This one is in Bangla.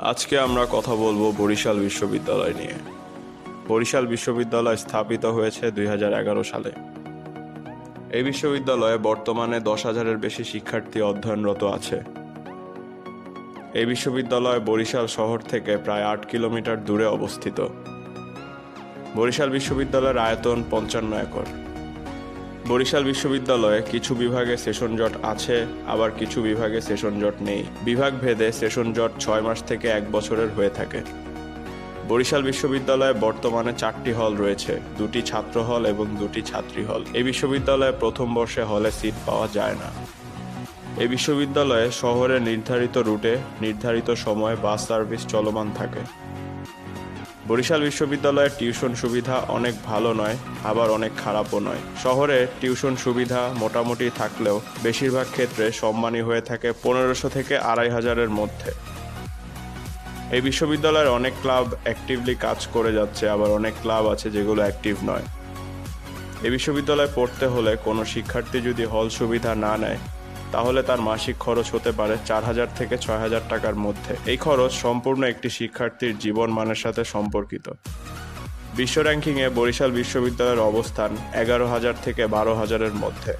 আজকে আমরা কথা বলবো বরিশাল বিশ্ববিদ্যালয় নিয়ে। বরিশাল বিশ্ববিদ্যালয় স্থাপিত হয়েছে 2011 সালে। এই বিশ্ববিদ্যালয়ে বর্তমানে 10,000-এর বেশি শিক্ষার্থী অধ্যয়নরত আছে। এই বিশ্ববিদ্যালয় বরিশাল শহর থেকে প্রায় 8 কিলোমিটার দূরে অবস্থিত। বরিশাল বিশ্ববিদ্যালয়ের আয়তন 55 একর। বরিশাল বিশ্ববিদ্যালয়ে কিছু বিভাগে সেশন জট আছে, আবার কিছু বিভাগে সেশন জট নেই। বিভাগ ভেদে সেশন জট 6 মাস থেকে 1 বছরের হয়ে থাকে। বরিশাল বিশ্ববিদ্যালয়ে বর্তমানে 4টি হল রয়েছে, 2টি ছাত্র হল এবং 2টি ছাত্রী হল। এই বিশ্ববিদ্যালয়ে প্রথম বর্ষে হলে সিট পাওয়া যায় না। এই বিশ্ববিদ্যালয়ে শহরের নির্ধারিত রুটে নির্ধারিত সময়ে বাস সার্ভিস চলমান থাকে। বরিশাল বিশ্ববিদ্যালয়ের টিউশন সুবিধা অনেক ভালো নয়, আবার অনেক খারাপও নয়। শহরে টিউশন সুবিধা মোটামুটি থাকলেও বেশিরভাগ ক্ষেত্রে সম্মানী হয়ে থাকে 1500 থেকে 2500-এর মধ্যে। এই বিশ্ববিদ্যালয়ের অনেক ক্লাব অ্যাক্টিভলি কাজ করে যাচ্ছে, আবার অনেক ক্লাব আছে যেগুলো অ্যাক্টিভ নয়। এই বিশ্ববিদ্যালয়ে পড়তে হলে কোনো শিক্ষার্থী যদি হল সুবিধা না নেয় তাহলে তার মাসিক খরচ হতে পারে 4000 থেকে 6000 টাকার মধ্যে। এই খরচ সম্পূর্ণ একটি শিক্ষার্থীর জীবন মানের সাথে সম্পর্কিত। বিশ্ব র্যাঙ্কিংয়ে বরিশাল বিশ্ববিদ্যালয়ের অবস্থান 11,000 থেকে 12,000-এর মধ্যে।